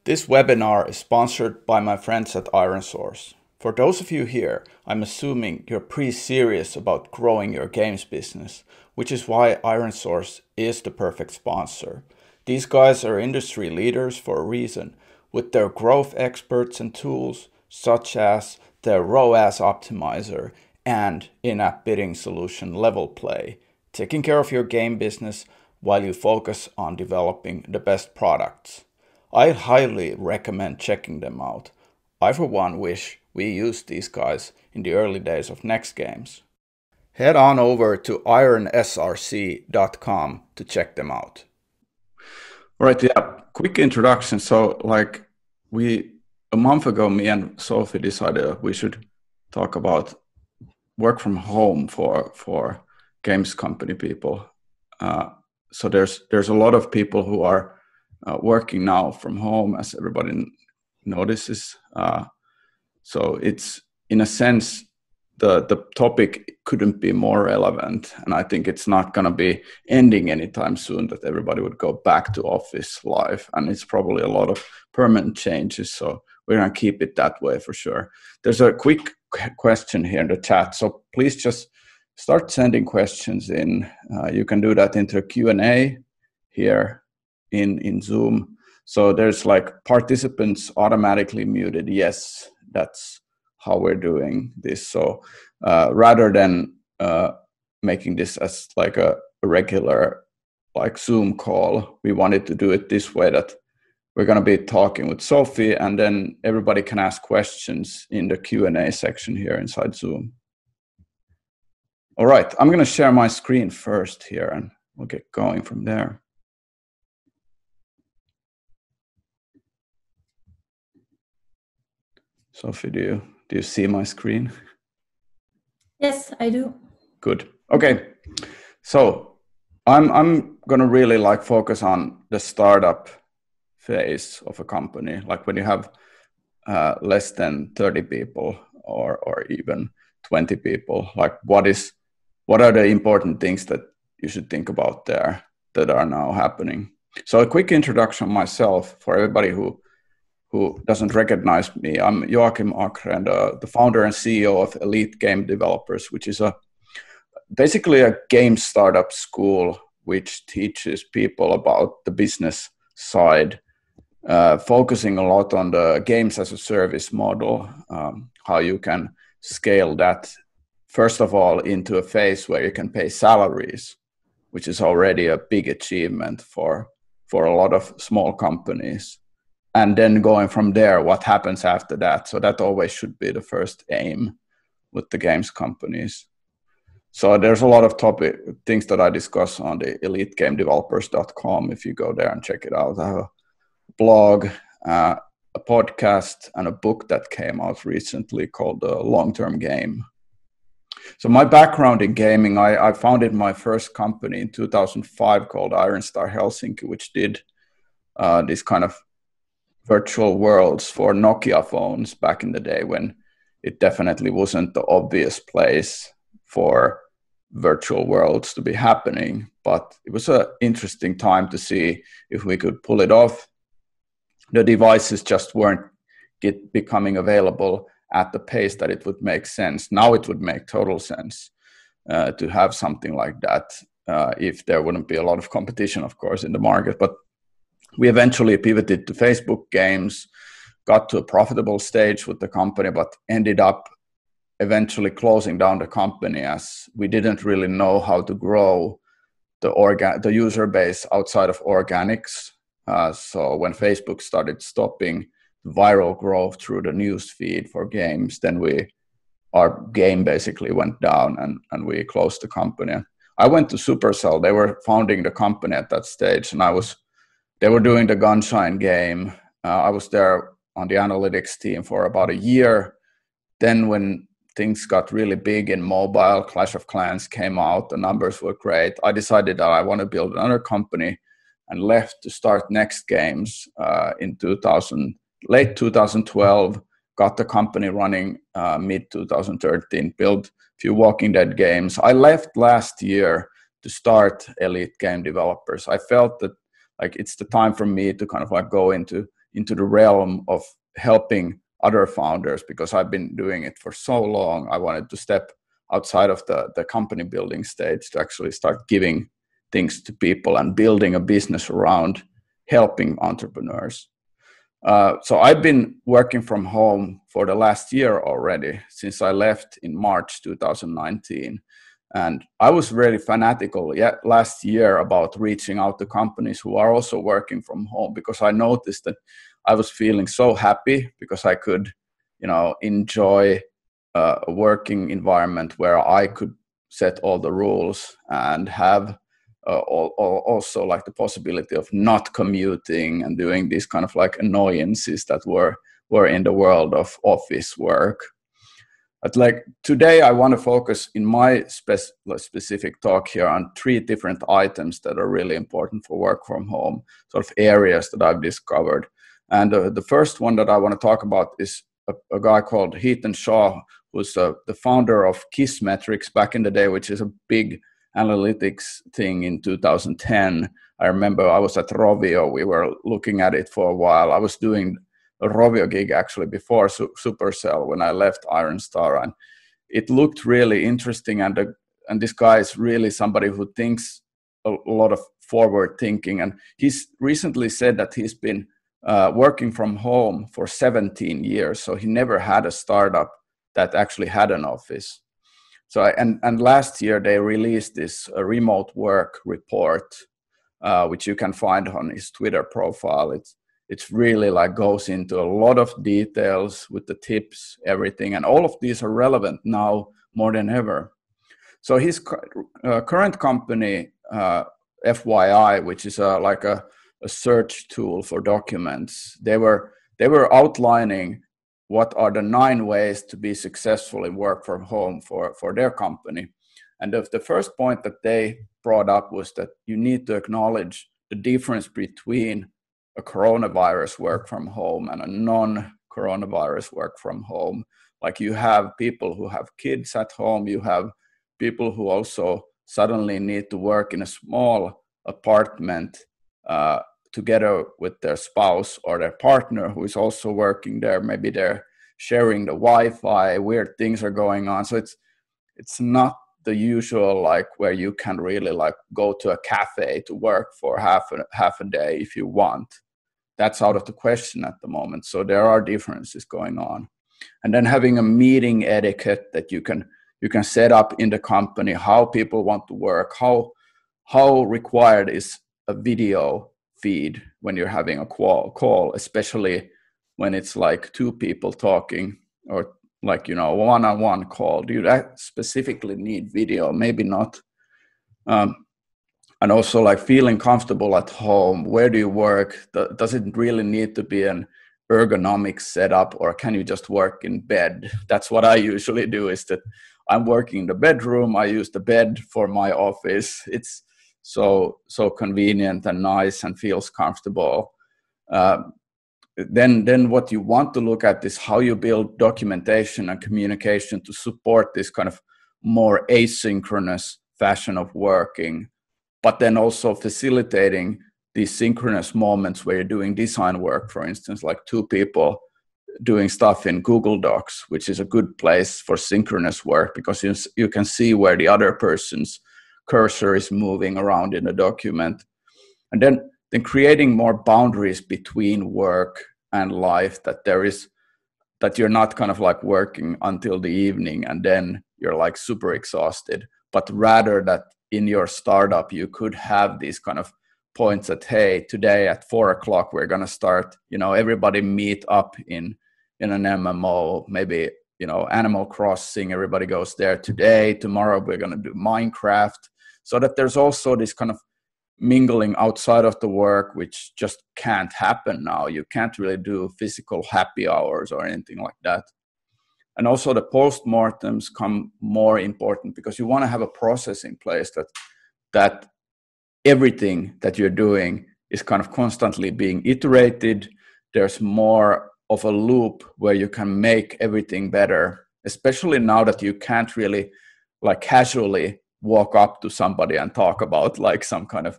This webinar is sponsored by my friends at Achrén. For those of you here, I'm assuming you're pretty serious about growing your games business, which is why Achrén is the perfect sponsor. These guys are industry leaders for a reason, with their growth experts and tools such as their ROAS optimizer and in-app bidding solution Level Play, taking care of your game business while you focus on developing the best products. I highly recommend checking them out. I for one wish we used these guys in the early days of Next Games. Head on over to ironsrc.com to check them out. All right, yeah, quick introduction. So a month ago, me and Sophie decided we should talk about work from home for games company people. So there's a lot of people who are working now from home, as everybody notices. So it's, in a sense, the topic couldn't be more relevant, and I think it's not going to be ending anytime soon that everybody would go back to office life, and it's probably a lot of permanent changes, so we're going to keep it that way for sure. There's a quick question here in the chat, so please just start sending questions in. You can do that into a Q&A here in Zoom. So there's participants automatically muted. Yes, that's how we're doing this. So rather than making this as a regular Zoom call, we wanted to do it this way, that we're going to be talking with Sophie, and then everybody can ask questions in the Q&A section here inside Zoom. All right, I'm going to share my screen first here, and we'll get going from there. Sophie, do you see my screen? Yes, I do. Good. Okay. So I'm going to really focus on the startup phase of a company, like when you have less than 30 people or even 20 people. What are the important things that you should think about there that are now happening? So a quick introduction myself for everybody who doesn't recognize me. I'm Joakim Achrén, the founder and CEO of Elite Game Developers, which is basically a game startup school which teaches people about the business side, focusing a lot on the games as a service model, how you can scale that, first of all, into a phase where you can pay salaries, which is already a big achievement for a lot of small companies. And then going from there, what happens after that? So that always should be the first aim with the games companies. So there's a lot of things that I discuss on the elitegamedevelopers.com. If you go there and check it out, I have a blog, a podcast, and a book that came out recently called The Long-Term Game. So my background in gaming, I founded my first company in 2005 called Iron Star Helsinki, which did this kind of virtual worlds for Nokia phones back in the day, when it definitely wasn't the obvious place for virtual worlds to be happening. But it was an interesting time to see if we could pull it off. The devices just weren't becoming available at the pace that it would make sense. Now it would make total sense to have something like that if there wouldn't be a lot of competition, of course, in the market. But we eventually pivoted to Facebook games, got to a profitable stage with the company, but ended up eventually closing down the company as we didn't really know how to grow the user base outside of organics. So when Facebook started stopping viral growth through the news feed for games, then our game basically went down and we closed the company. I went to Supercell. They were founding the company at that stage, and they were doing the Gunshine game. I was there on the analytics team for about a year. Then when things got really big in mobile, Clash of Clans came out, the numbers were great. I decided that I want to build another company and left to start Next Games in late 2012, got the company running mid-2013, built a few Walking Dead games. I left last year to start Elite Game Developers. I felt that it's the time for me to kind of go into into the realm of helping other founders, because I've been doing it for so long. I wanted to step outside of the company building stage to actually start giving things to people and building a business around helping entrepreneurs. So I've been working from home for the last year already, since I left in March 2019. And I was really fanatical last year about reaching out to companies who are also working from home, because I noticed that I was feeling so happy because I could, enjoy a working environment where I could set all the rules and have also like the possibility of not commuting and doing these kind of like annoyances that were in the world of office work. But like today, I want to focus in my specific talk here on 3 different items that are really important for work from home, sort of areas that I've discovered. And the first one that I want to talk about is a guy called Heaton Shaw, who's the founder of Kissmetrics back in the day, which is a big analytics thing in 2010. I remember I was at Rovio. We were looking at it for a while. I was doing a Rovio gig actually before Supercell when I left Iron Star, and it looked really interesting. And this guy is really somebody who thinks a lot of forward thinking. And he's recently said that he's been working from home for 17 years. So he never had a startup that actually had an office. So and last year they released this remote work report, which you can find on his Twitter profile. It's really like goes into a lot of details with the tips, everything, and all of these are relevant now more than ever. So his current company, FYI, which is like a search tool for documents, they were outlining what are the 9 ways to be successful in work from home for their company. And the first point that they brought up was that you need to acknowledge the difference between a coronavirus work from home and a non-coronavirus work from home. Like you have people who have kids at home, you have people who also suddenly need to work in a small apartment together with their spouse or their partner who is also working there. Maybe they're sharing the Wi-Fi, weird things are going on. So it's not the usual like where you can really like go to a cafe to work for half a day if you want. That's out of the question at the moment. So there are differences going on. And then having a meeting etiquette that you can set up in the company, how people want to work, how required is a video feed when you're having a call, especially when it's like 2 people talking, or like, one-on-one call. Do you specifically need video? Maybe not. And also like feeling comfortable at home. Where do you work? Does it really need to be an ergonomic setup, or can you just work in bed? That's what I usually do, is that I'm working in the bedroom. I use the bed for my office. It's so convenient and nice and feels comfortable. Then what you want to look at is how you build documentation and communication to support this kind of more asynchronous fashion of working, but then also facilitating these synchronous moments where you're doing design work, for instance, like 2 people doing stuff in Google Docs, which is a good place for synchronous work because you can see where the other person's cursor is moving around in the document. And then creating more boundaries between work and life, that you're not kind of like working until the evening and then you're like super exhausted, but rather that in your startup you could have these kind of points that, hey, today at 4:00 we're going to start, everybody meet up in an MMO, maybe, Animal Crossing, everybody goes there today. Tomorrow we're going to do Minecraft, so that there's also this kind of mingling outside of the work, which just can't happen now. You can't really do physical happy hours or anything like that. And also the postmortems come more important because you want to have a process in place that everything that you're doing is kind of constantly being iterated. There's more of a loop where you can make everything better, especially now that you can't really like casually walk up to somebody and talk about like some kind of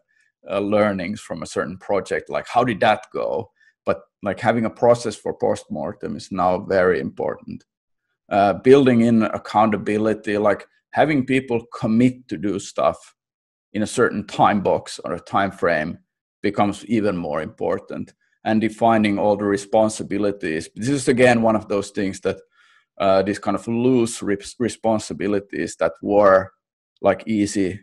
learnings from a certain project, like how did that go? But like having a process for postmortem is now very important. Building in accountability, like having people commit to do stuff in a certain time box or a time frame becomes even more important. And defining all the responsibilities. This is again one of those things that these kind of loose responsibilities that were like easy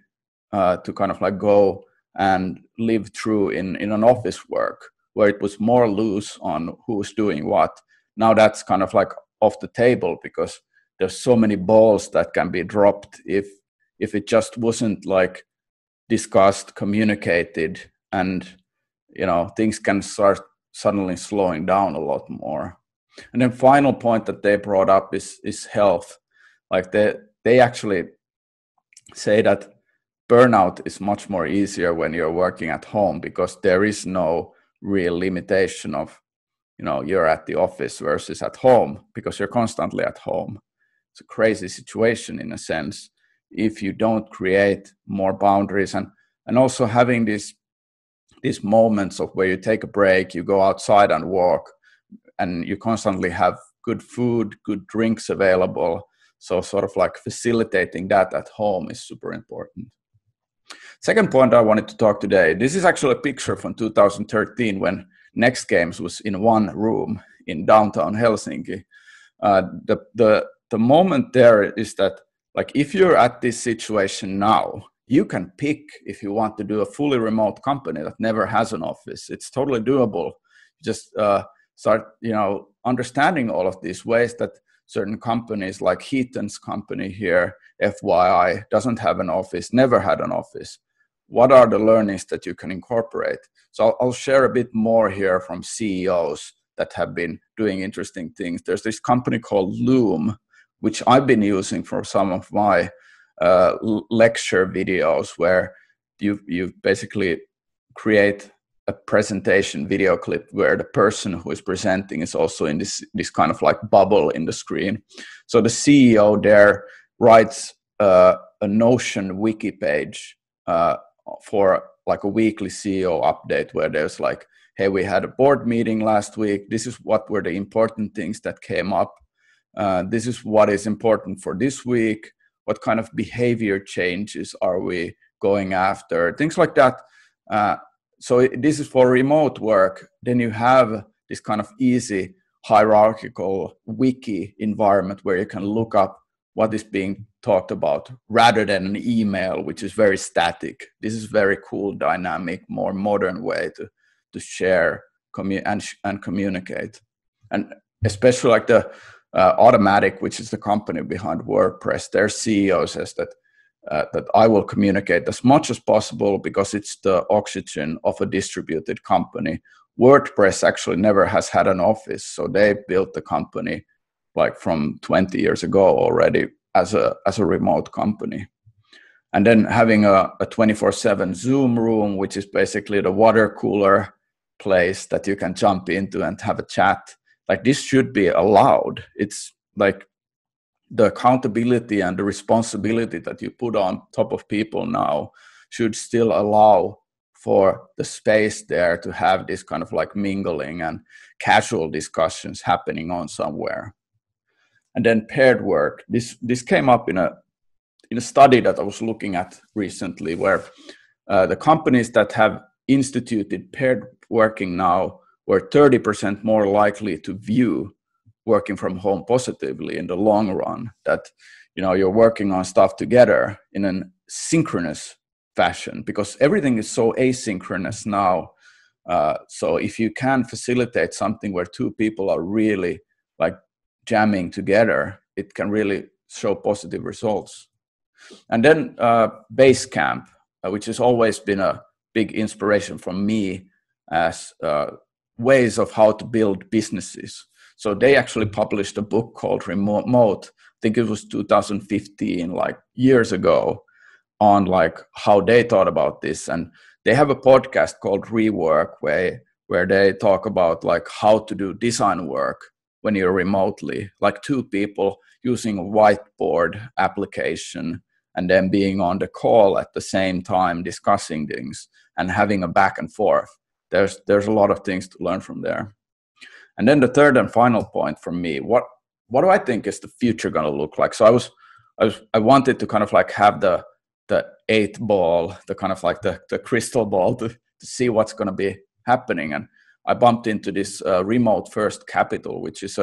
to kind of like go and live through in an office work where it was more loose on who's doing what. Now that's kind of like off the table because there's so many balls that can be dropped if it just wasn't like discussed, communicated, and things can start suddenly slowing down a lot more. And then final point that they brought up is health. Like they actually say that burnout is much more easier when you're working at home because there is no real limitation of you're at the office versus at home because you're constantly at home. It's a crazy situation in a sense if you don't create more boundaries and also having these moments of where you take a break, you go outside and walk, and you constantly have good food, good drinks available. So sort of like facilitating that at home is super important. Second point I wanted to talk today, this is actually a picture from 2013 when Next Games was in one room in downtown Helsinki. The moment there is that, like, if you're at this situation now, you can pick if you want to do a fully remote company that never has an office. It's totally doable. Just start, understanding all of these ways that certain companies like Heaton's company here, FYI, doesn't have an office, never had an office. What are the learnings that you can incorporate? So I'll share a bit more here from CEOs that have been doing interesting things. There's this company called Loom, which I've been using for some of my lecture videos, where you basically create a presentation video clip where the person who is presenting is also in this kind of like bubble in the screen. So the CEO there writes a Notion wiki page for like a weekly CEO update where there's like, hey, we had a board meeting last week. This is what were the important things that came up. This is what is important for this week. What kind of behavior changes are we going after? Things like that. So this is for remote work. Then you have this kind of easy hierarchical wiki environment where you can look up what is being talked about rather than an email, which is very static. This is very cool, dynamic, more modern way to share and communicate. And especially like the Automatic, which is the company behind WordPress, their CEO says that I will communicate as much as possible because it's the oxygen of a distributed company. WordPress actually never has had an office, so they built the company like from 20 years ago already as a remote company. And then having a 24/7 Zoom room, which is basically the water cooler place that you can jump into and have a chat. Like, this should be allowed. It's like the accountability and the responsibility that you put on top of people now should still allow for the space there to have this kind of like mingling and casual discussions happening on somewhere. And then paired work. This came up in a study that I was looking at recently, where the companies that have instituted paired working now were 30% more likely to view working from home positively in the long run. That you're working on stuff together in a synchronous fashion, because everything is so asynchronous now. So if you can facilitate something where two people are really like jamming together, it can really show positive results. And then Basecamp, which has always been a big inspiration from me as ways of how to build businesses. So they actually published a book called Remote, I think it was 2015, like years ago, on like how they thought about this. And they have a podcast called Rework, where they talk about like how to do design work when you're remotely, like two people using a whiteboard application and then being on the call at the same time, discussing things and having a back and forth. There's a lot of things to learn from there. And then the third and final point from me, what do I think is the future going to look like? So I wanted to kind of like have the eighth ball, the kind of like the crystal ball to see what's going to be happening. And I bumped into this Remote First Capital, which is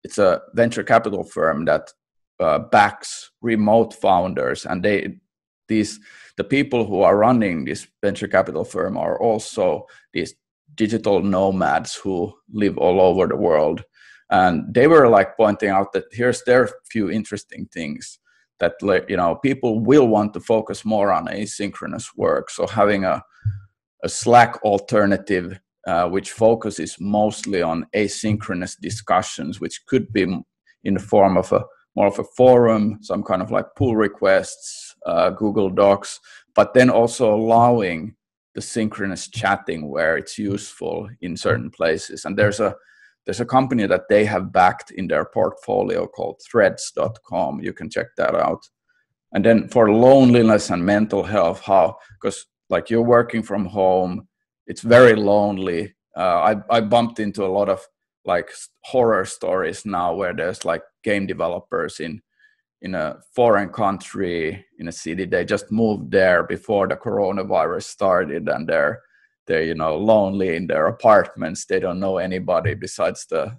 it's a venture capital firm that backs remote founders, and the people who are running this venture capital firm are also these digital nomads who live all over the world. And they were like pointing out that there are a few interesting things that, you know, people will want to focus more on asynchronous work. So having a Slack alternative which focuses mostly on asynchronous discussions, which could be in the form of more of a forum, some kind of like pull requests, Google Docs, but then also allowing the synchronous chatting where it's useful in certain places. And there's a company that they have backed in their portfolio called threads.com. You can check that out. And then for loneliness and mental health, because like you're working from home, it's very lonely. I bumped into a lot of like horror stories now where there's like game developers in a foreign country, in a city. They just moved there before the coronavirus started, and they're you know, lonely in their apartments. They don't know anybody besides the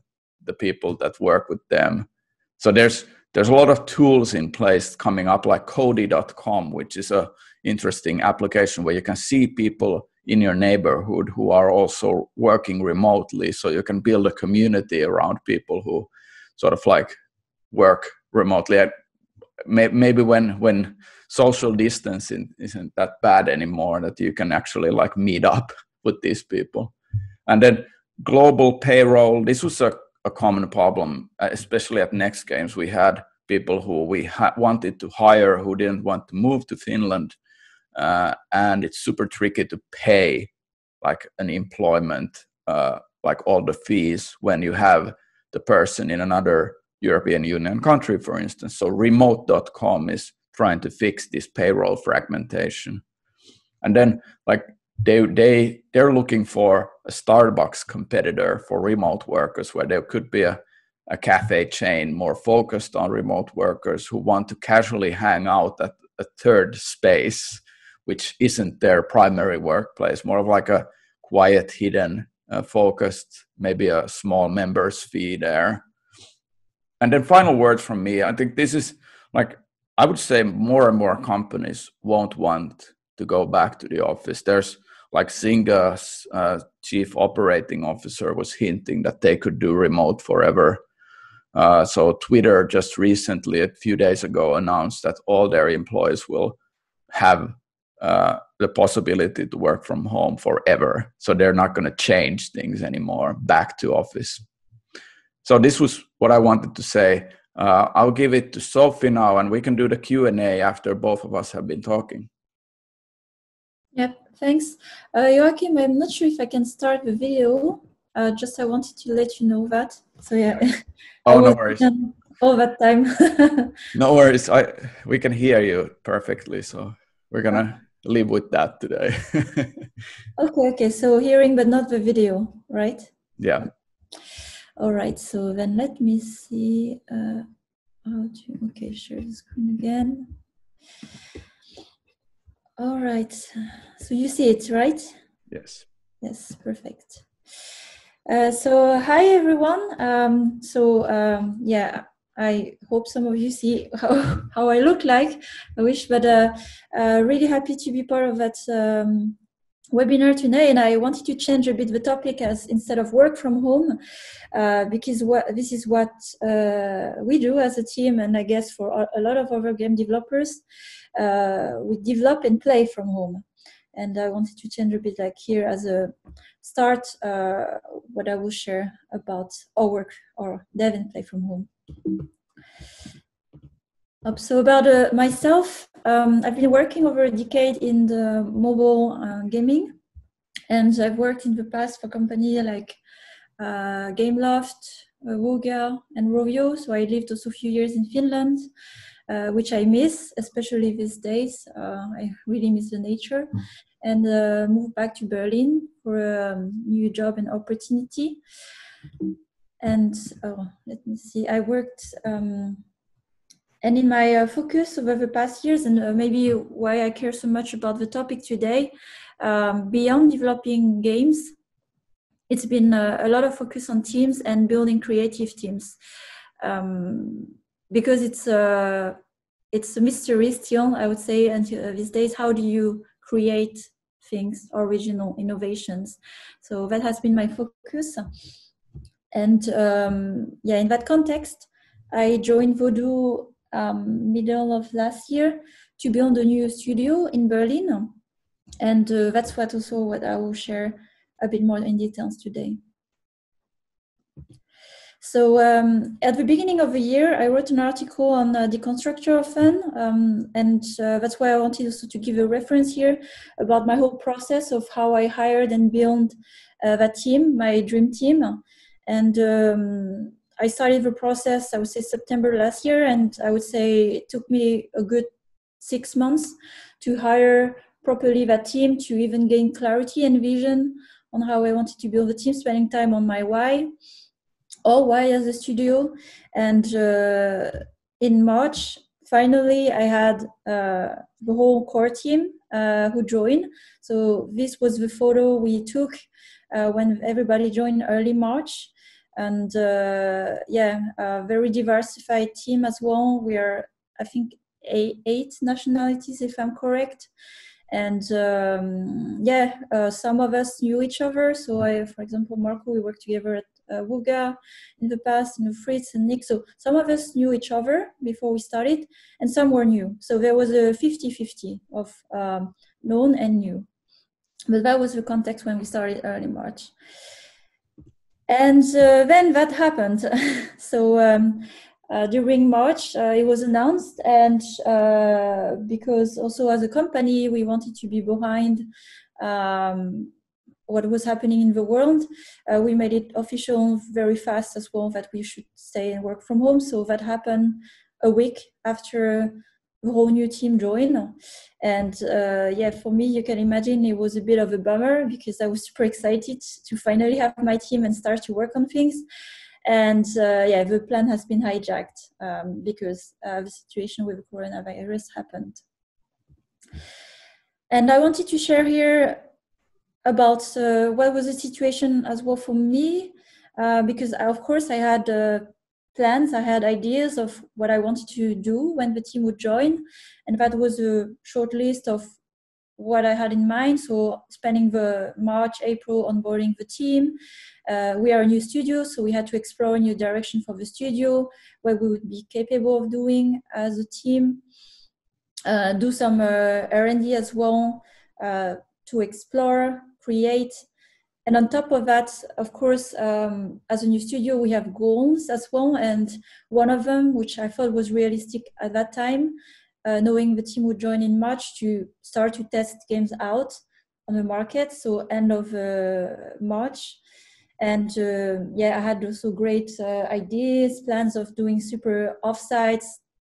people that work with them. So there's a lot of tools in place coming up, like Cody.com, which is a interesting application where you can see people in your neighborhood who are also working remotely. So you can build a community around people who sort of like work remotely. Maybe when social distancing isn't that bad anymore, that you can actually like meet up with these people. And then global payroll. This was a common problem, especially at Next Games. We had people who we wanted to hire who didn't want to move to Finland. And it's super tricky to pay like an employment, like all the fees when you have the person in another European Union country, for instance. So remote.com is trying to fix this payroll fragmentation. And then like they're looking for a Starbucks competitor for remote workers, where there could be a cafe chain more focused on remote workers who want to casually hang out at a third space, which isn't their primary workplace, more of like a quiet, hidden, focused, maybe a small members fee there. And then final words from me. I think this is like, I would say more and more companies won't want to go back to the office. There's like Zynga's chief operating officer was hinting that they could do remote forever. So Twitter just recently, a few days ago, announced that all their employees will have the possibility to work from home forever. So they're not going to change things anymore back to office. So this was what I wanted to say. I'll give it to Sophie now, and we can do the Q&A after both of us have been talking. Yep, thanks. Joakim, I'm not sure if I can start the video. Just I wanted to let you know that. So yeah. Oh, no worries. All that time. No worries. We can hear you perfectly. So we're going to live with that today. Okay. So hearing, but not the video, right? Yeah. All right. So then let me see how to, share the screen again. All right. So you see it, right? Yes. Yes, perfect. So hi everyone. Yeah, I hope some of you see how I look like. I wish, but really happy to be part of that webinar today. And I wanted to change a bit the topic, as instead of work from home, because this is what we do as a team, and I guess for a lot of other game developers, we develop and play from home. And I wanted to change a bit, like here as a start, what I will share about our work or dev and play from home. So about myself, I've been working over a decade in the mobile gaming, and I've worked in the past for companies like Gameloft, Wooga, and Rovio. So I lived also a few years in Finland, which I miss, especially these days. I really miss the nature, and moved back to Berlin for a new job and opportunity. And let me see, I worked, and in my focus over the past years, and maybe why I care so much about the topic today, beyond developing games, it's been a lot of focus on teams and building creative teams, because it's a mystery still, I would say, until these days. How do you create things, original innovations? So that has been my focus. And yeah, in that context, I joined Voodoo middle of last year to build a new studio in Berlin. And that's what I will share a bit more in details today. So at the beginning of the year, I wrote an article on the constructor of fun, and that's why I wanted also to give a reference here about my whole process of how I hired and built that team, my dream team. And I started the process, I would say, September last year, and I would say it took me a good 6 months to hire properly that team, to even gain clarity and vision on how I wanted to build the team, spending time on my why as a studio. And in March, finally, I had the whole core team who joined. So this was the photo we took when everybody joined early March. And yeah, a very diversified team as well. We are, I think, 8 nationalities, if I'm correct. And yeah, some of us knew each other. So for example, Marco, we worked together at Wuga in the past, Fritz and Nick. So some of us knew each other before we started, and some were new. So there was a 50-50 of known and new. But that was the context when we started early March. And then that happened. So during March, it was announced, and because also as a company, we wanted to be behind what was happening in the world, we made it official very fast as well that we should stay and work from home. So that happened a week after the whole new team joined. And yeah, for me, you can imagine it was a bit of a bummer because I was super excited to finally have my team and start to work on things. And yeah, the plan has been hijacked because the situation with the coronavirus happened. And I wanted to share here about what was the situation as well for me, because of course I had plans, I had ideas of what I wanted to do when the team would join, and that was a short list of what I had in mind. So spending the March, April onboarding the team. We are a new studio, so we had to explore a new direction for the studio, what we would be capable of doing as a team, do some R&D as well, to explore, create. And on top of that, of course, as a new studio, we have goals as well. And one of them, which I thought was realistic at that time, knowing the team would join in March, to start to test games out on the market. So end of March. And yeah, I had also great ideas, plans of doing super offsites,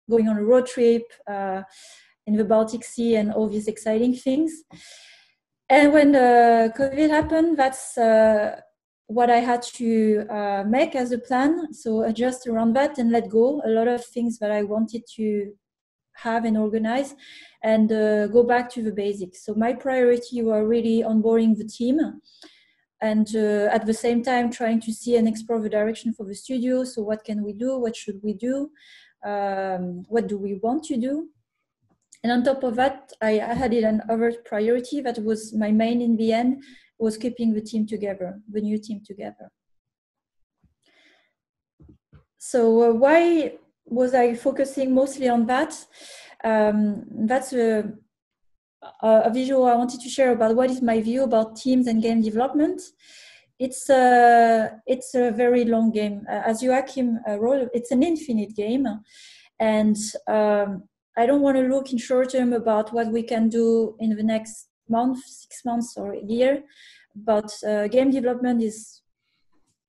going on a road trip in the Baltic Sea and all these exciting things. And when COVID happened, that's what I had to make as a plan. So adjust around that and let go a lot of things that I wanted to have and organize, and go back to the basics. So my priority were really onboarding the team, and at the same time trying to see and explore the direction for the studio. So what can we do? What should we do? What do we want to do? And on top of that, I had another priority that was my main in the end, was keeping the team together, the new team together. So why was I focusing mostly on that? That's a visual I wanted to share about what is my view about teams and game development. It's a very long game. As Joakim wrote, it's an infinite game. And I don't want to look in short term about what we can do in the next month, 6 months or a year, but game development is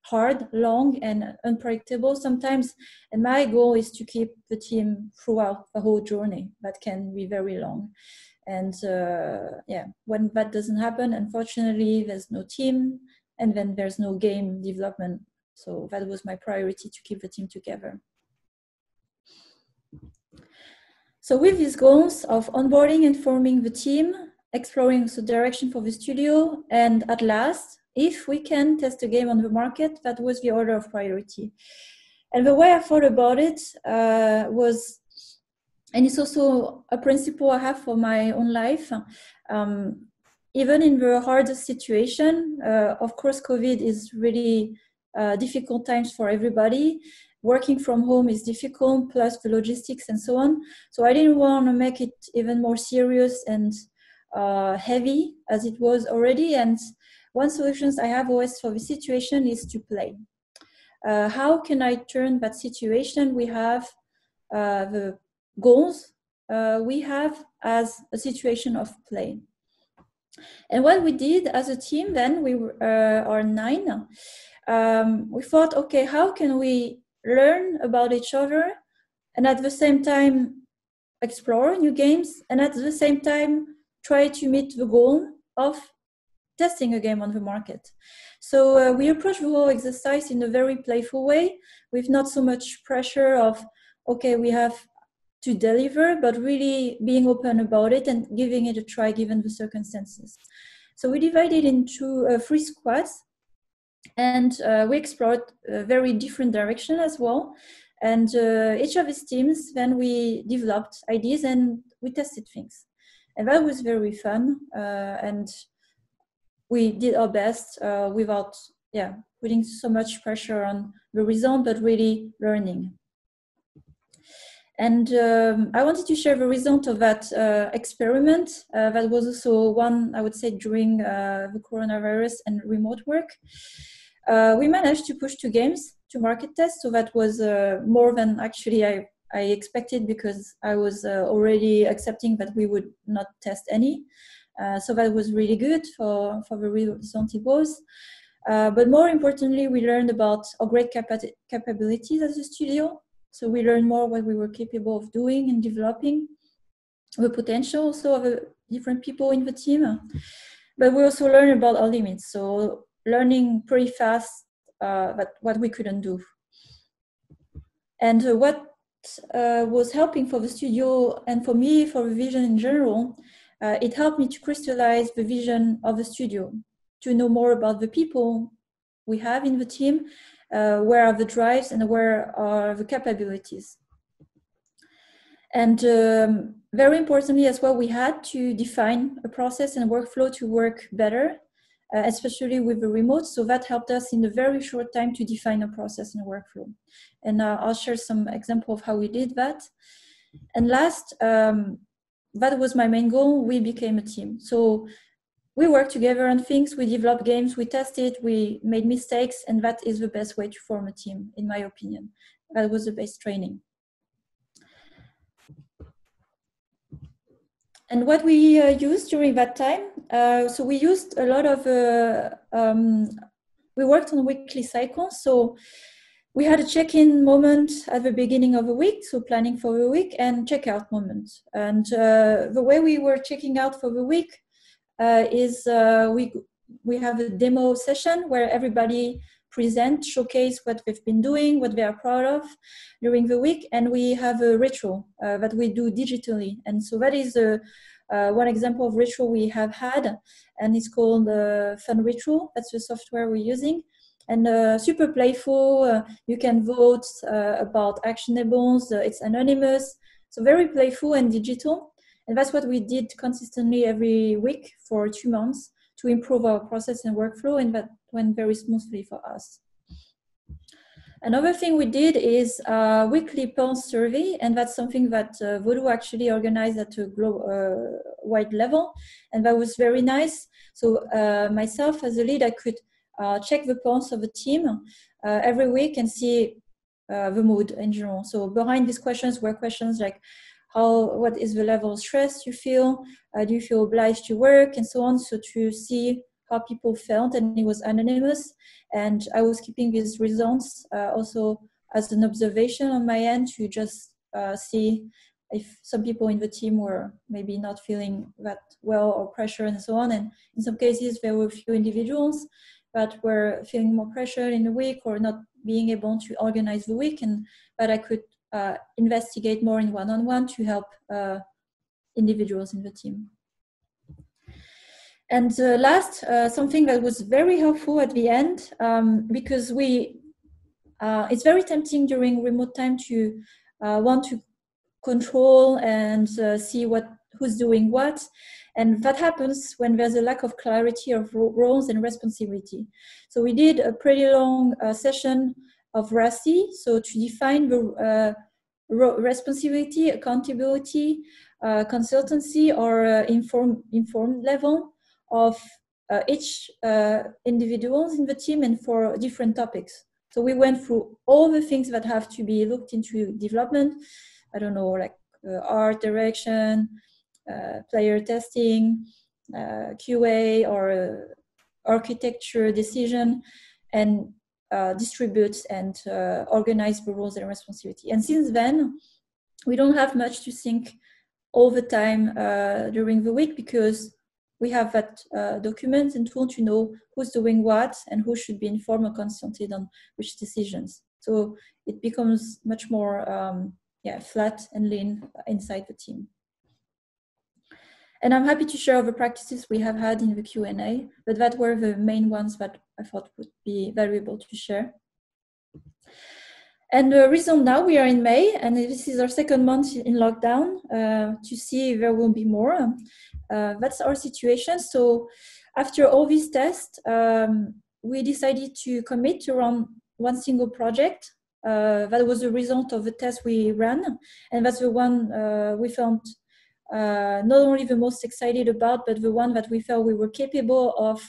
hard, long, and unpredictable sometimes. And my goal is to keep the team throughout the whole journey. That can be very long. And yeah, when that doesn't happen, unfortunately, there's no team, and then there's no game development. So that was my priority, to keep the team together. So with these goals of onboarding and forming the team, exploring the direction for the studio, and at last, if we can test a game on the market, that was the order of priority. And the way I thought about it was, and it's also a principle I have for my own life, even in the hardest situation, of course, COVID is really difficult times for everybody. Working from home is difficult, plus the logistics and so on. So I didn't want to make it even more serious and heavy as it was already. And one solution I have always for the situation is to play. How can I turn that situation we have, the goals we have, as a situation of play? And what we did as a team then, we are 9, we thought, okay, how can we learn about each other and at the same time explore new games and at the same time try to meet the goal of testing a game on the market. So we approached the whole exercise in a very playful way, with not so much pressure of, okay, we have to deliver, but really being open about it and giving it a try given the circumstances. So we divided into 3 squads, and we explored a very different direction as well. And each of these teams, then we developed ideas and we tested things. And that was very fun. And we did our best without putting so much pressure on the result, but really learning. And I wanted to share the result of that experiment. That was also one, I would say, during the coronavirus and remote work. We managed to push 2 games to market test. So that was more than actually I expected, because I was already accepting that we would not test any. So that was really good for the result it was. But more importantly, we learned about our great capabilities as a studio. So we learned more what we were capable of doing and developing, the potential also of different people in the team. But we also learned about our limits. So learning pretty fast what we couldn't do. And what was helping for the studio and for me, for the vision in general, it helped me to crystallize the vision of the studio, to know more about the people we have in the team, where are the drives and where are the capabilities. And very importantly as well, we had to define a process and workflow to work better, especially with the remote. So that helped us in a very short time to define a process and a workflow. And I'll share some example of how we did that. And last, that was my main goal. We became a team. So we worked together on things, we developed games, we tested, we made mistakes, and that is the best way to form a team, in my opinion. That was the best training. And what we used during that time, so we used a lot of, we worked on weekly cycles. So we had a check-in moment at the beginning of the week, so planning for the week, and check-out moment. And the way we were checking out for the week is we have a demo session where everybody present, showcase what they've been doing, what they are proud of during the week, and we have a ritual that we do digitally. And so that is one example of ritual we have had, and it's called Fun Ritual. That's the software we're using. And super playful, you can vote about actionables, it's anonymous, so very playful and digital. And that's what we did consistently every week for 2 months to improve our process and workflow, and that went very smoothly for us. Another thing we did is a weekly pulse survey, and that's something that Vodou actually organized at a wide level, and that was very nice. So myself as a lead, I could check the pulse of the team every week and see the mood in general. So behind these questions were questions like, what is the level of stress you feel? Do you feel obliged to work, and so on? So to see how people felt, and it was anonymous. And I was keeping these results also as an observation on my end to just see if some people in the team were maybe not feeling that well or pressure and so on. And in some cases, there were a few individuals. that were feeling more pressure in the week or not being able to organize the week, and that I could investigate more in one-on-one to help individuals in the team. And last, something that was very helpful at the end, because it's very tempting during remote time to want to control and see who's doing what. And that happens when there's a lack of clarity of roles and responsibility. So we did a pretty long session of RACI, so to define the responsibility, accountability, consultancy, or informed level of each individuals in the team and for different topics. So we went through all the things that have to be looked into development. I don't know, like art direction, player testing, QA, or architecture decision, and distribute and organize the roles and responsibility. And since then, we don't have much to think all the time during the week, because we have that document and tool to know who's doing what and who should be informed or consulted on which decisions. So it becomes much more flat and lean inside the team. And I'm happy to share the practices we have had in the Q&A, but that were the main ones that I thought would be valuable to share. And the reason now we are in May, and this is our second month in lockdown, to see if there will be more. That's our situation. So after all these tests, we decided to commit to run one single project. That was the result of the test we ran, and that's the one we found not only the most excited about, but the one that we felt we were capable of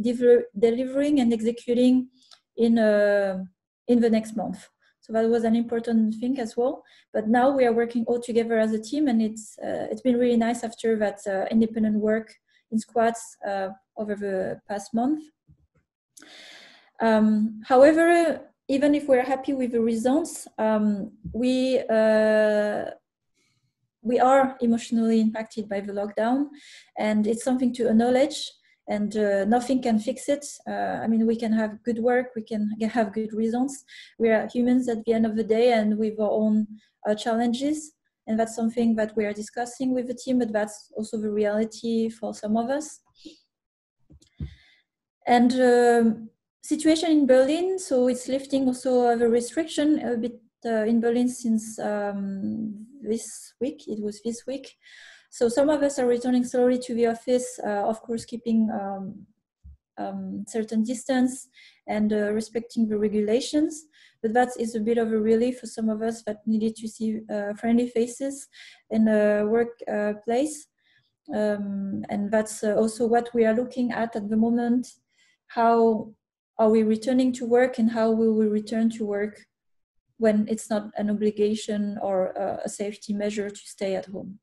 delivering and executing in the next month. So that was an important thing as well. But now we are working all together as a team, and it's been really nice after that independent work in squads over the past month. However, even if we're happy with the results, we are emotionally impacted by the lockdown, and it's something to acknowledge, and nothing can fix it. I mean, we can have good work, we can have good results. We are humans at the end of the day, and with our own challenges, and that's something that we are discussing with the team, but that's also the reality for some of us. And situation in Berlin, so it's lifting also the restriction a bit in Berlin since this week. It was this week. So some of us are returning slowly to the office, of course, keeping certain distance and respecting the regulations. But that is a bit of a relief for some of us that needed to see friendly faces in a workplace. And that's also what we are looking at the moment. How are we returning to work, and how will we return to work when it's not an obligation or a safety measure to stay at home?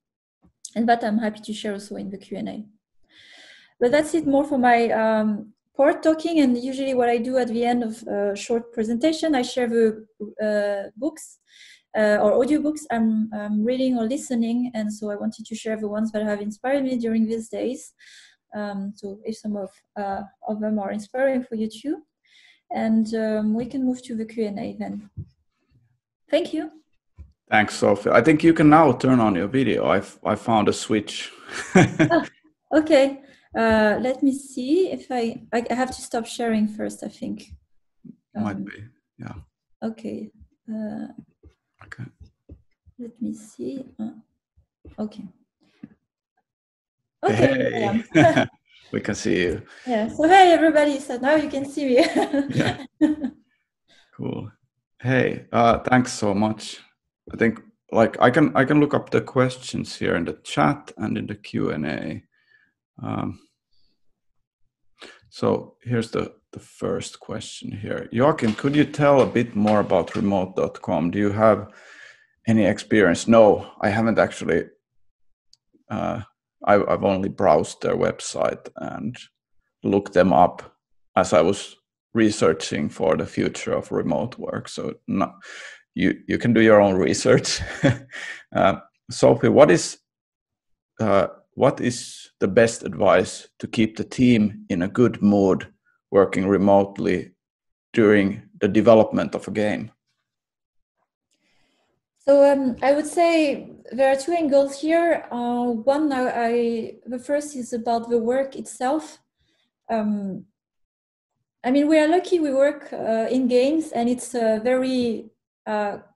And that I'm happy to share also in the Q&A. But that's it more for my part talking. And usually what I do at the end of a short presentation, I share the books or audiobooks I'm reading or listening. And so I wanted to share the ones that have inspired me during these days. So if some of them are inspiring for you too. And we can move to the Q&A then. Thank you. Thanks, Sophie. I think you can now turn on your video. I found a switch. Okay. Let me see if I have to stop sharing first, I think. Might be, yeah. Okay. Okay. Let me see. Okay. Okay. Hey. We can see you. Yeah. So hey everybody. So now you can see me. Yeah. Cool. Hey, thanks so much. I think I can look up the questions here in the chat and in the Q&A. So here's the first question here. Joakim, could you tell a bit more about remote.com? Do you have any experience? No, I haven't actually. I've only browsed their website and looked them up as I was researching for the future of remote work. So no, you can do your own research. Sophie, what is the best advice to keep the team in a good mood working remotely during the development of a game? So I would say there are two angles here. One, the first is about the work itself. I mean, we are lucky we work in games, and it's a very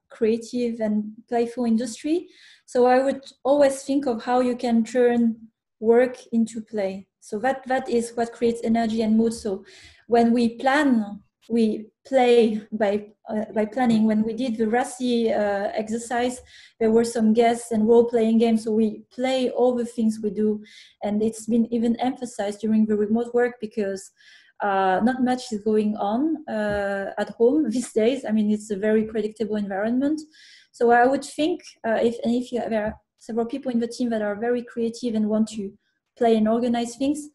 creative and playful industry. So I would always think of how you can turn work into play. So that is what creates energy and mood. So when we plan, we play by planning. When we did the RASI exercise, there were some guests and role-playing games. So we play all the things we do. And it's been even emphasized during the remote work because not much is going on at home these days. I mean, it's a very predictable environment. So I would think if there are several people in the team that are very creative and want to play and organize things,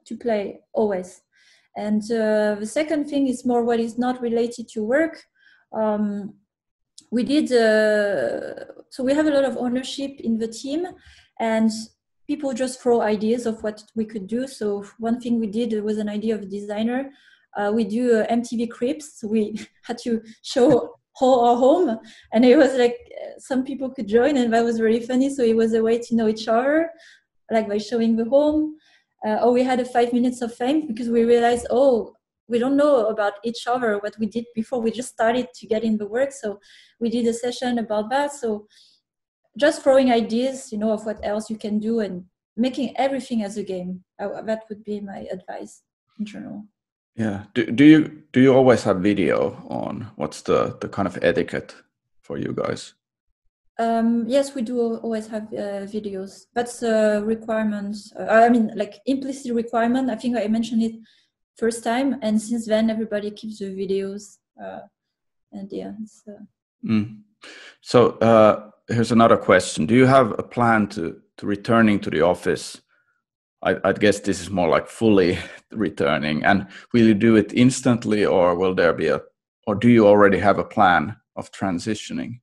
to play always. And the second thing is more what is not related to work. We did, so we have a lot of ownership in the team, and people just throw ideas of what we could do. So one thing we did was an idea of a designer. We do MTV Cribs. So we had to show our home, and it was like some people could join, and that was very funny. So it was a way to know each other, like by showing the home. Or we had a 5 minutes of fame because we realized, we don't know about each other, what we did before we just started to get in the work. So we did a session about that. So just throwing ideas, of what else you can do and making everything as a game. That would be my advice in general. Yeah. Do you always have video on? What's the kind of etiquette for you guys? Yes, we do always have videos. That's a requirement. I mean, like implicit requirement. I think I mentioned it first time, and since then everybody keeps the videos. And yeah. So here's another question. Do you have a plan to returning to the office? I'd guess this is more like fully returning. And will you do it instantly, or will there be or do you already have a plan of transitioning?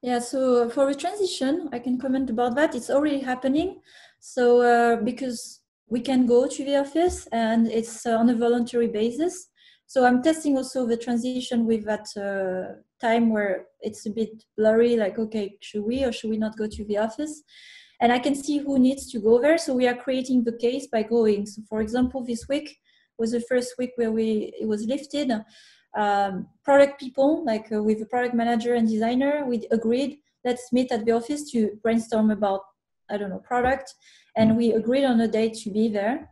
Yeah, so for the transition, I can comment about that. It's already happening. So because we can go to the office and it's on a voluntary basis. So I'm testing also the transition with that time where it's a bit blurry, like, okay, should we or should we not go to the office? And I can see who needs to go there. So we are creating the case by going. So for example, this week was the first week where it was lifted. Product people, like with the product manager and designer, we agreed, let's meet at the office to brainstorm about, I don't know, product. And we agreed on a date to be there.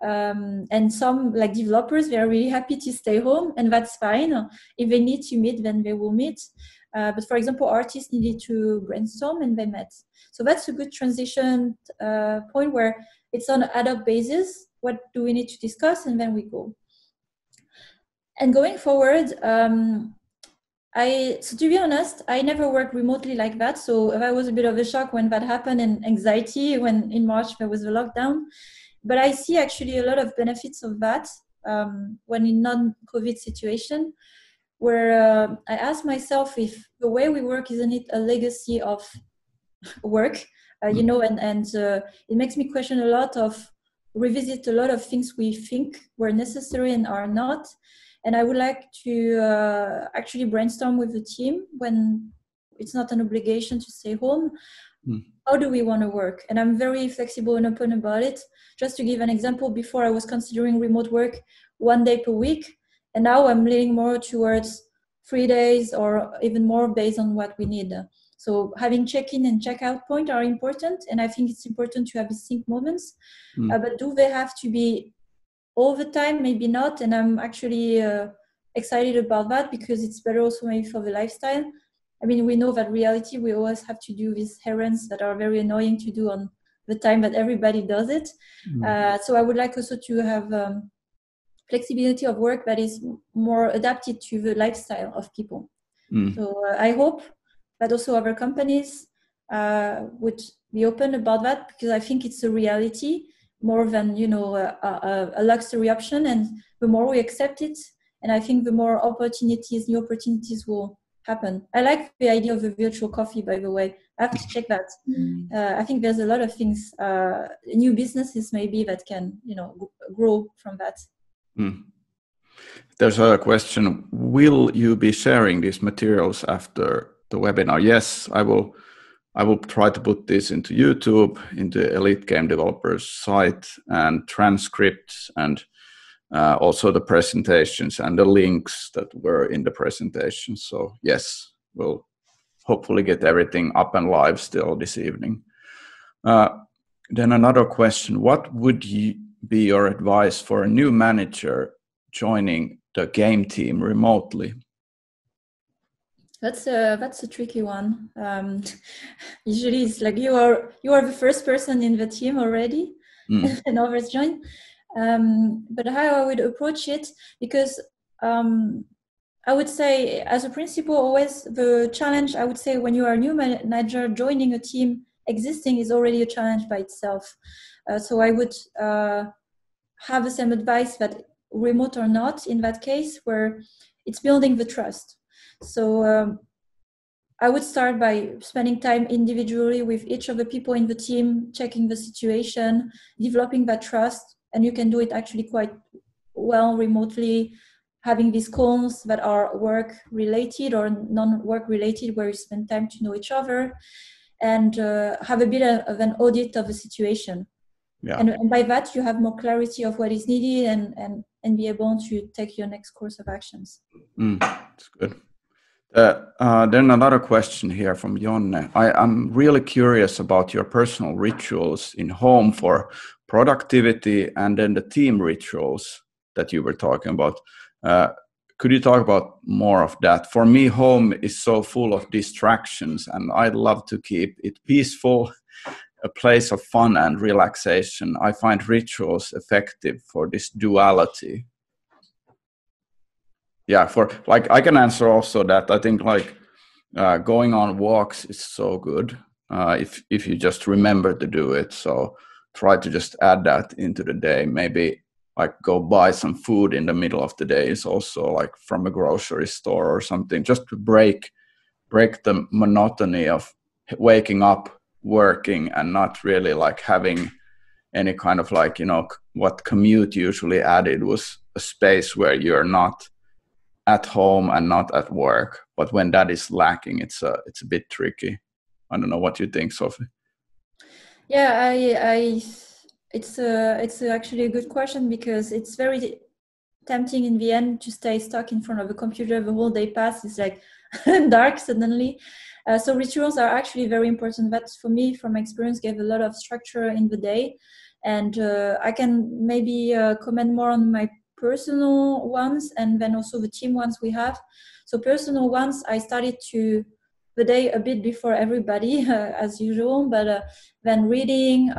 And some like developers, they are really happy to stay home, and that's fine. If they need to meet, then they will meet. But for example, artists needed to brainstorm and they met. So that's a good transition point where it's on an ad hoc basis. What do we need to discuss? And then we go. And going forward, so to be honest, I never worked remotely like that. So that was a bit of a shock when that happened, and anxiety when in March there was a lockdown. But I see actually a lot of benefits of that when in non-COVID situation, where I ask myself if the way we work, isn't it a legacy of work, and it makes me question revisit a lot of things we think were necessary and are not. And I would like to actually brainstorm with the team when it's not an obligation to stay home. How do we want to work? And I'm very flexible and open about it. Just to give an example, before I was considering remote work 1 day per week, and now I'm leaning more towards 3 days or even more based on what we need. So having check-in and check-out point are important, and I think it's important to have distinct moments. But do they have to be all the time? Maybe not. And I'm actually excited about that because it's better also maybe for the lifestyle. I mean, we know that reality, we always have to do these errands that are very annoying to do on the time that everybody does it. So I would like also to have flexibility of work that is more adapted to the lifestyle of people. So I hope that also other companies would be open about that, because I think it's a reality more than, a luxury option. And the more we accept it, and I think the more new opportunities will happen. I like the idea of the virtual coffee, by the way. I have to check that. I think there's a lot of things, new businesses maybe that can, grow from that. Mm. There's a question, will you be sharing these materials after the webinar? Yes, I will. I will try to put this into YouTube, into Elite Game Developers site, and transcripts, and also the presentations and the links that were in the presentation. So yes, we'll hopefully get everything up and live still this evening. Then another question, what would be your advice for a new manager joining the game team remotely? That's a tricky one. Usually it's like you are the first person in the team already, and others join. But how I would approach it, because I would say as a principle, always the challenge, I would say when you are a new manager joining a team existing is already a challenge by itself. So I would have the same advice that remote or not in that case, where it's building the trust. So I would start by spending time individually with each of the people in the team, checking the situation, developing that trust. And you can do it actually quite well remotely, having these calls that are work related or non-work related, where you spend time to know each other and have a bit of an audit of the situation. Yeah. And by that, you have more clarity of what is needed and be able to take your next course of actions. That's good. Then another question here from Jonne. I'm really curious about your personal rituals in home for productivity and then the team rituals that you were talking about. Could you talk about more of that? For me, home is so full of distractions and I love to keep it peaceful, a place of fun and relaxation. I find rituals effective for this duality. Yeah, for like I can answer also that. I think like going on walks is so good if you just remember to do it. So try to just add that into the day. Maybe like go buy some food in the middle of the day is also like from a grocery store or something, just to break the monotony of waking up, working, and not really like having any kind of like, you know, what commute usually added was a space where you're not at home and not at work. But when that is lacking, it's a bit tricky. I don't know what you think, Sophie. Yeah, it's actually a good question, because it's very tempting in the end to stay stuck in front of a computer the whole day past. It's like dark suddenly. So rituals are actually very important. That, for me, from experience, gave a lot of structure in the day. And I can maybe comment more on my personal ones and then also the team ones we have. So personal ones, I started to the day a bit before everybody, as usual, but then reading,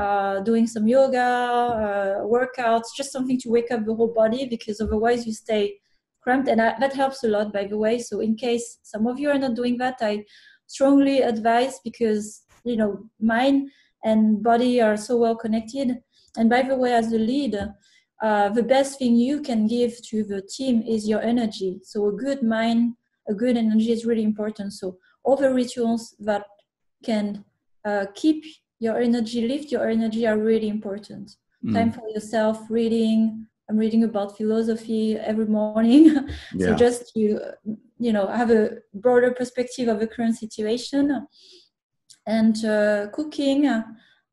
doing some yoga, workouts, just something to wake up the whole body, because otherwise you stay cramped. And that helps a lot, by the way. So in case some of you are not doing that, I strongly advise, because, you know, mind and body are so well connected. And by the way, as a lead, the best thing you can give to the team is your energy. So a good mind, a good energy is really important. So all the rituals that can keep your energy, lift your energy, are really important. Time for yourself, reading. I'm reading about philosophy every morning. So just to, you know, have a broader perspective of the current situation. And cooking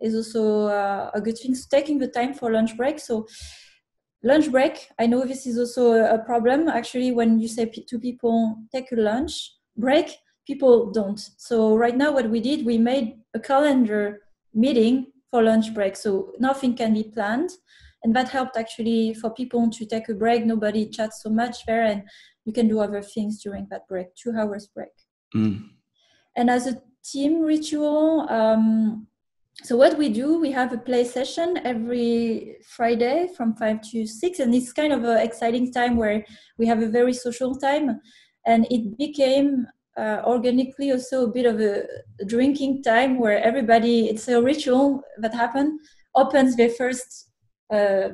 is also a good thing. So taking the time for lunch break. So lunch break, I know this is also a problem. Actually, when you say to people, take a lunch break, people don't. So right now what we did, we made a calendar meeting for lunch break. So nothing can be planned. And that helped actually for people to take a break. Nobody chats so much there, and you can do other things during that break, 2 hours break. And as a team ritual, so what we do, we have a play session every Friday from 5 to 6, and it's kind of an exciting time where we have a very social time, and it became organically also a bit of a drinking time where everybody, it's a ritual that happens, opens their first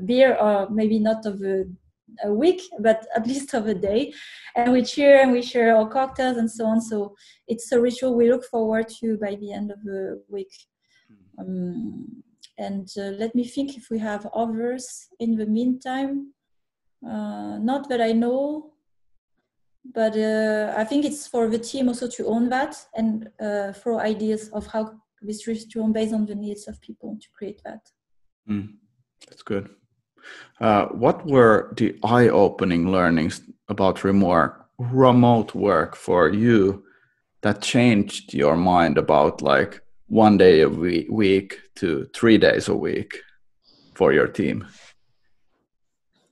beer, or maybe not of a week, but at least of a day, and we cheer and we share our cocktails and so on. So it's a ritual we look forward to by the end of the week. And let me think if we have others in the meantime. Not that I know, but I think it's for the team also to own that and throw ideas of how this restaurant based on the needs of people to create that. That's good. What were the eye-opening learnings about remote work for you that changed your mind about like 1 day a week to 3 days a week for your team?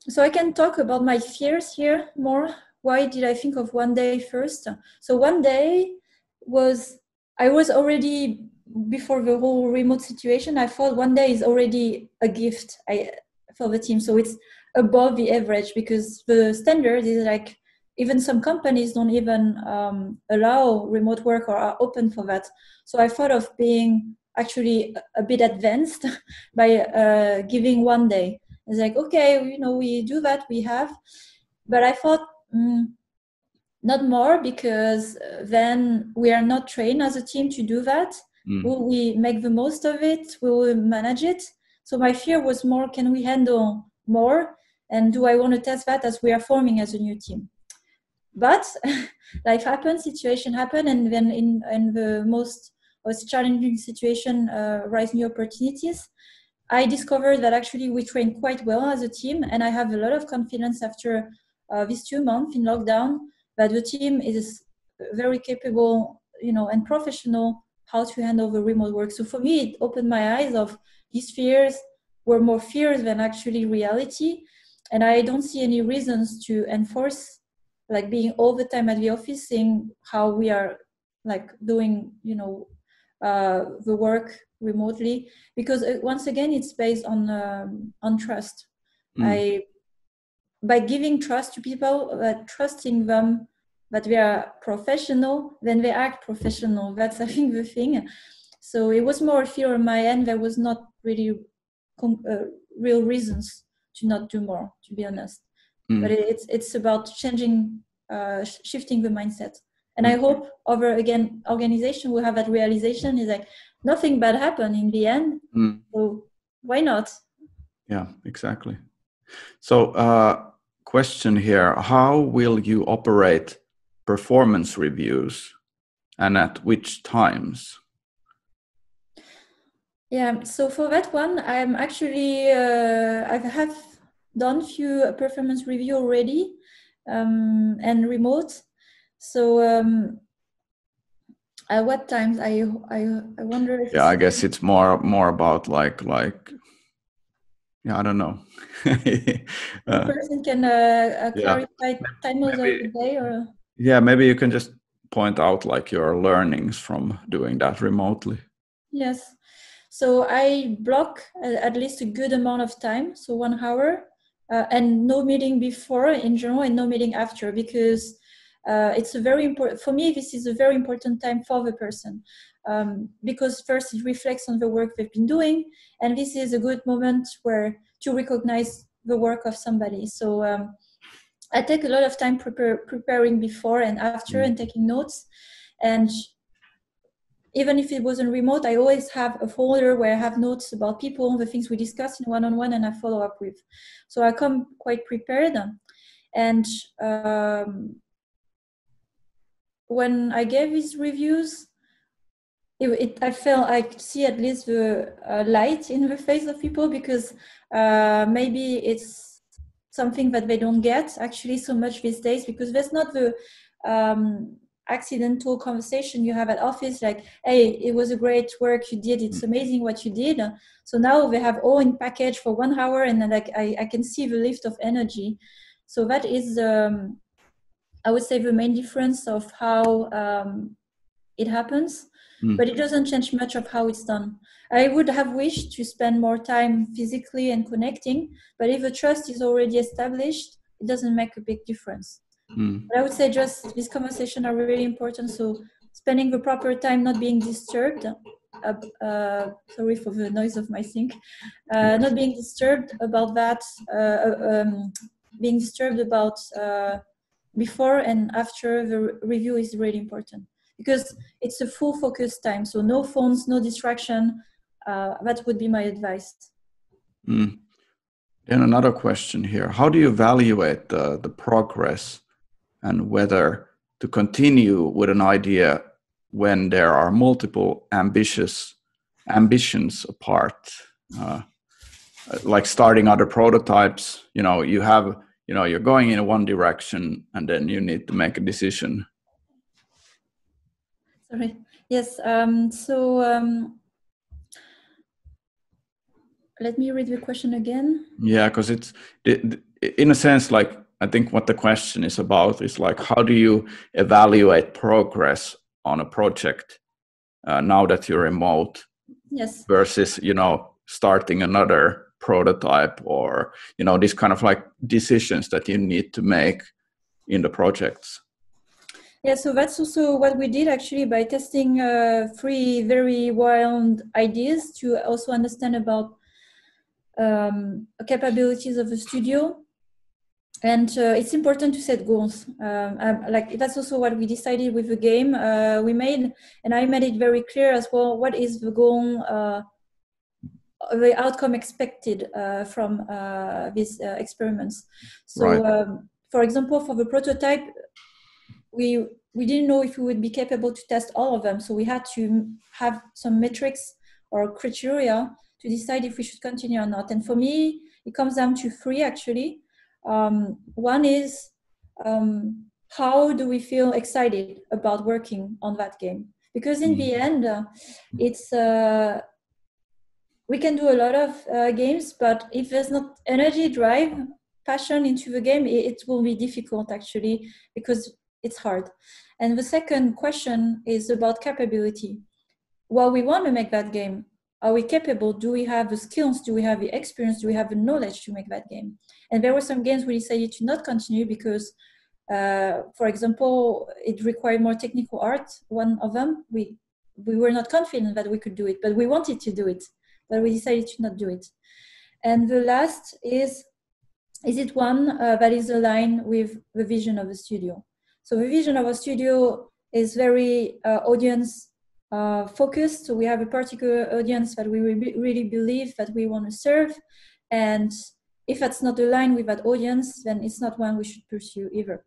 So I can talk about my fears here more. Why did I think of 1 day first? So 1 day I was already, before the whole remote situation, I thought 1 day is already a gift for the team. So it's above the average because the standard is like, even some companies don't even allow remote work or are open for that. So I thought of being actually a bit advanced by giving 1 day. It's like, okay, you know, we do that, we have. But I thought, not more, because then we are not trained as a team to do that. Will we make the most of it? Will we manage it? So my fear was more, can we handle more? And do I want to test that as we are forming as a new team? But life happens, situation happen, and then in the most challenging situation rise new opportunities. I discovered that actually we train quite well as a team, and I have a lot of confidence after these 2 months in lockdown that the team is very capable, you know, and professional how to handle the remote work. So for me, it opened my eyes of these fears were more fears than actually reality, and I don't see any reasons to enforce like being all the time at the office, seeing how we are like doing, you know, the work remotely, because once again it's based on trust. By giving trust to people, trusting them that they are professional, then they act professional. That's, I think, the thing. So it was more fear on my end. There was not really real reasons to not do more, to be honest. But it's about changing, shifting the mindset. And I hope organization will have that realization, is like nothing bad happened in the end. So why not? Yeah, exactly. So question here, how will you operate performance reviews and at which times? Yeah, so for that one, I'm actually, I have done a few performance review already and remote. So at what times I wonder if I guess it's more about like yeah, I don't know. the person can clarify timers of the day, or maybe you can just point out like your learnings from doing that remotely. Yes, so I block at least a good amount of time, so 1 hour, and no meeting before in general and no meeting after, because it's a very important, for me, this is a very important time for the person, because first it reflects on the work they've been doing, and this is a good moment to recognize the work of somebody. So I take a lot of time preparing before and after and taking notes. And even if it wasn't remote, I always have a folder where I have notes about people, the things we discuss in one-on-one, and I follow up with. So I come quite prepared. And when I gave these reviews, I felt I could see at least the light in the face of people, because maybe it's something that they don't get actually so much these days, because there's not the accidental conversation you have at office, like, hey, it was a great work you did, it's amazing what you did. So now they have all in package for 1 hour, and then like I can see the lift of energy. So that is I would say the main difference of how it happens, but it doesn't change much of how it's done. I would have wished to spend more time physically and connecting, but if the trust is already established, it doesn't make a big difference. But I would say just these conversations are really important. So spending the proper time, not being disturbed. Sorry for the noise of my sink. Not being disturbed about that. Being disturbed about before and after the review is really important, because it's a full focus time. So no phones, no distraction. That would be my advice. Then another question here: how do you evaluate the progress and whether to continue with an idea when there are multiple ambitions apart? Like starting other prototypes, you're going in one direction and then you need to make a decision. Sorry. Yes. Let me read the question again. Yeah, because it's in a sense, like, I think what the question is about is like, how do you evaluate progress on a project now that you're remote? Yes. Versus, starting another prototype, or, these kind of like decisions that you need to make in the projects. Yeah, so that's also what we did actually by testing 3 very wild ideas to also understand about capabilities of the studio. And it's important to set goals. Like that's also what we decided with the game we made, and I made it very clear as well. What is the goal, the outcome expected from these experiments? So, Right. for example, for the prototype, we didn't know if we would be capable to test all of them. So we had to have some metrics or criteria to decide if we should continue or not. And for me, it comes down to 3 actually. One is how do we feel excited about working on that game? Because in the end, it's we can do a lot of games, but if there's not energy, drive, passion into the game, it will be difficult actually, because it's hard. And the second question is about capability. While we want to make that game, are we capable? Do we have the skills? Do we have the experience? Do we have the knowledge to make that game? And there were some games we decided to not continue because, for example, it required more technical art. One of them, we were not confident that we could do it, but we wanted to do it, but we decided to not do it. And the last is it one that is aligned with the vision of the studio? So the vision of our studio is very audience focused. So we have a particular audience that we really believe that we want to serve. And if that's not aligned with that audience, then it's not one we should pursue either.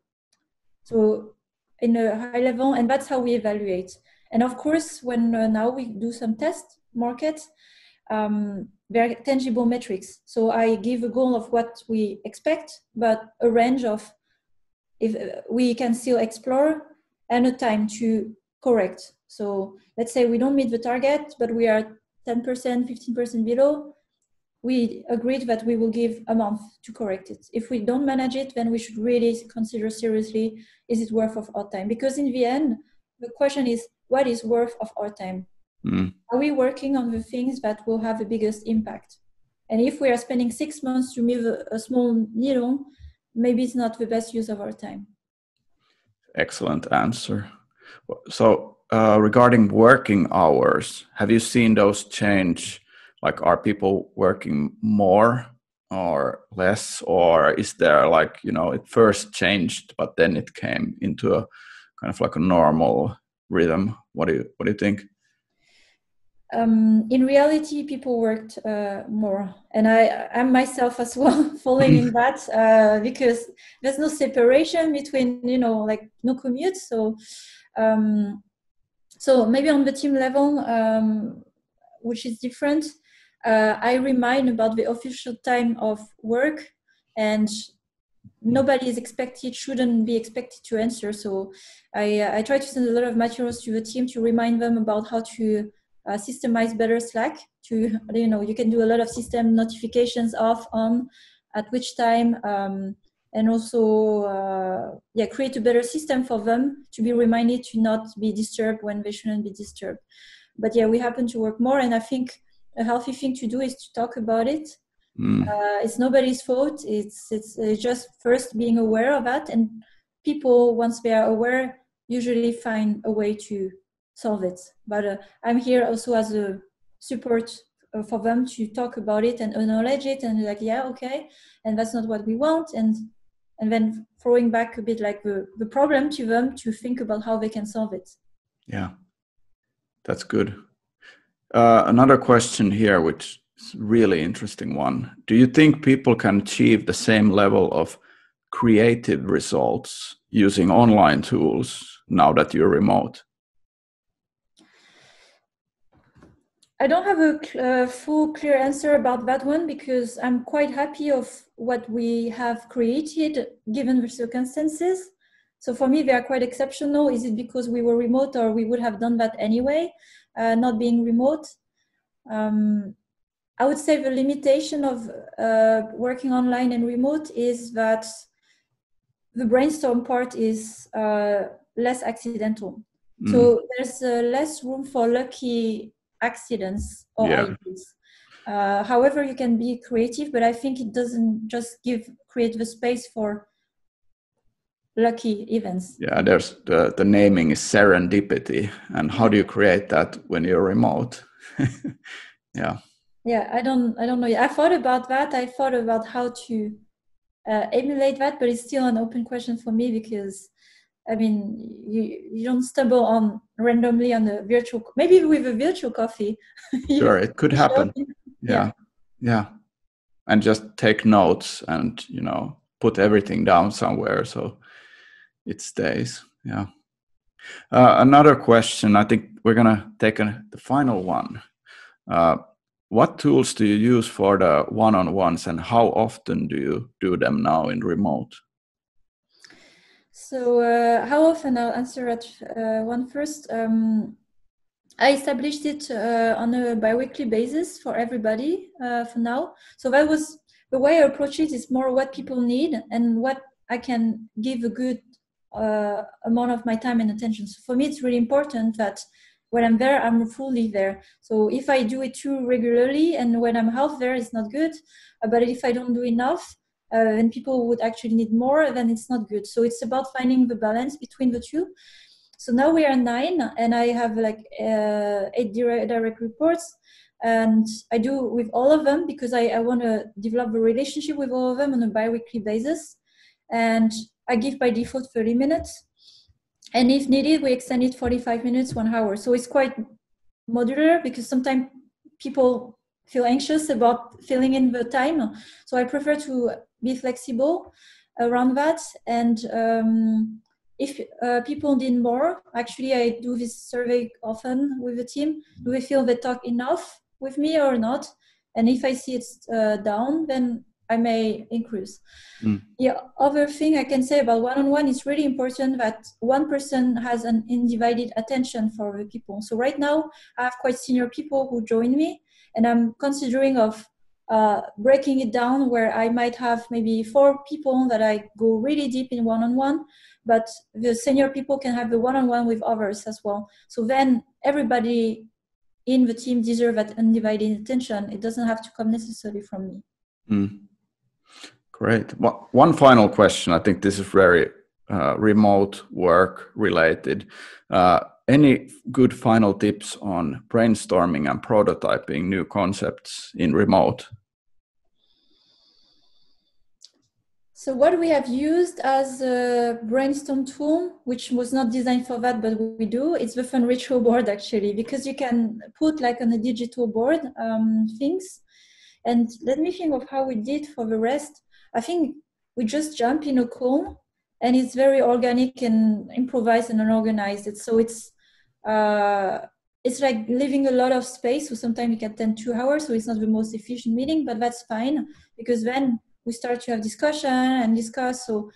So in a high level, and that's how we evaluate. And of course, when now we do some test markets, very tangible metrics. So I give a goal of what we expect, but a range of if we can still explore and a time to correct. So let's say we don't meet the target, but we are 10%, 15% below. We agreed that we will give a month to correct it. If we don't manage it, then we should really consider seriously, is it worth of our time? Because in the end, the question is, what is worth of our time? Are we working on the things that will have the biggest impact? And if we are spending 6 months to move a small needle, maybe it's not the best use of our time. Excellent answer. So regarding working hours, have you seen those change? Like, are people working more or less, or is there like, it first changed, but then it came into a kind of like a normal rhythm? What do you think? In reality, people worked more, and I'm myself as well falling in that because there's no separation between, like no commute. So maybe on the team level, which is different, I remind about the official time of work, and nobody is expected, shouldn't be expected to answer. So I try to send a lot of materials to the team to remind them about how to systemize better Slack. To you can do a lot of system notifications off, on, at which time, and also create a better system for them to be reminded to not be disturbed when they shouldn't be disturbed. But we happen to work more, and I think a healthy thing to do is to talk about it. It's nobody's fault. It's just first being aware of that, and people, once they are aware, usually find a way to solve it. But I'm here also as a support for them to talk about it and acknowledge it, and like, okay, and that's not what we want, and then throwing back a bit like the problem to them to think about how they can solve it. Yeah, that's good. Another question here, which It's a really interesting one. Do you think people can achieve the same level of creative results using online tools now that you're remote? I don't have a full clear answer about that one, because I'm quite happy of what we have created given the circumstances. So for me, they are quite exceptional. Is it because we were remote, or we would have done that anyway, not being remote? I would say the limitation of working online and remote is that the brainstorm part is less accidental. So there's less room for lucky accidents or ideas. However, you can be creative, but I think it doesn't just create the space for lucky events. Yeah, there's the naming is serendipity, and how do you create that when you're remote? Yeah. Yeah, I don't know. I thought about that. I thought about how to emulate that, but it's still an open question for me, because I mean, you don't stumble on randomly on a virtual, maybe with a virtual coffee. Sure, it could happen. Yeah. And just take notes and, put everything down somewhere so it stays. Yeah. Another question, I think we're going to take the final one. What tools do you use for the one-on-ones, and how often do you do them now in remote? So how often? I'll answer that one first. I established it on a bi-weekly basis for everybody for now. So that was the way I approach it, is more what people need and what I can give a good amount of my time and attention. So for me, it's really important that when I'm there, I'm fully there. So if I do it too regularly and when I'm half there, it's not good. But if I don't do enough, and people would actually need more, then it's not good. So it's about finding the balance between the two. So now we are 9, and I have like 8 direct reports, and I do with all of them because I want to develop a relationship with all of them on a bi-weekly basis. And I give by default 30 minutes. And if needed, we extend it 45 minutes, 1 hour. So it's quite modular, because sometimes people feel anxious about filling in the time. So I prefer to be flexible around that. And if people need more, actually, I do this survey often with the team. Do they feel they talk enough with me or not? And if I see it's down, then I may increase. The other thing I can say about one-on-one, is really important that one person has an undivided attention for the people. So right now, I have quite senior people who join me, and I'm considering of breaking it down, where I might have maybe 4 people that I go really deep in one-on-one, but the senior people can have the one-on-one with others as well. So then everybody in the team deserves that undivided attention. It doesn't have to come necessarily from me. Great. Well, one final question. I think this is very remote work related. Any good final tips on brainstorming and prototyping new concepts in remote? So what we have used as a brainstorm tool, which was not designed for that, but we do, it's the fun retro board, actually, because you can put like on a digital board things. And let me think of how we did for the rest. I think we just jump in a call, and it's very organic and improvised and unorganized. So it's like leaving a lot of space. So sometimes it can take 2 hours. So it's not the most efficient meeting, but that's fine, because then we start to have discussion and discuss. So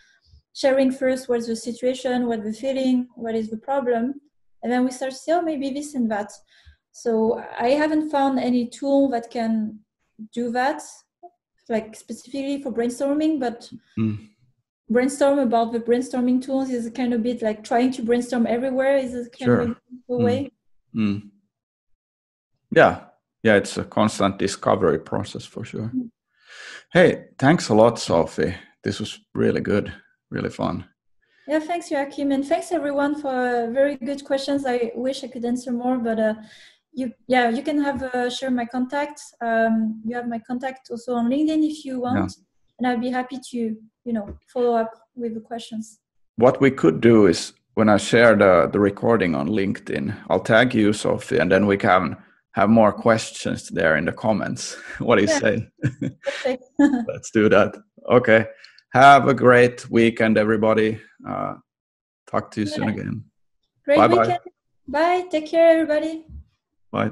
sharing first, what's the situation, what's the feeling, what is the problem, and then we start to say, oh, maybe this and that. So I haven't found any tool that can do that, like specifically for brainstorming, but brainstorm about the brainstorming tools is kind of a bit like trying to brainstorm everywhere is a kind of a way. Yeah, it's a constant discovery process for sure. Hey, thanks a lot, Sophie. This was really good, really fun. Yeah, thanks, Joakim, and thanks everyone for very good questions. I wish I could answer more, but you can have share my contact. You have my contact also on LinkedIn if you want, and I'll be happy to follow up with the questions. What we could do is, when I share the recording on LinkedIn, I'll tag you, Sophie, and then we can have more questions there in the comments. What do you say? Perfect. Let's do that. Okay. Have a great weekend, everybody. Talk to you soon again. Great Bye-bye. weekend. Bye. Take care, everybody. Bye.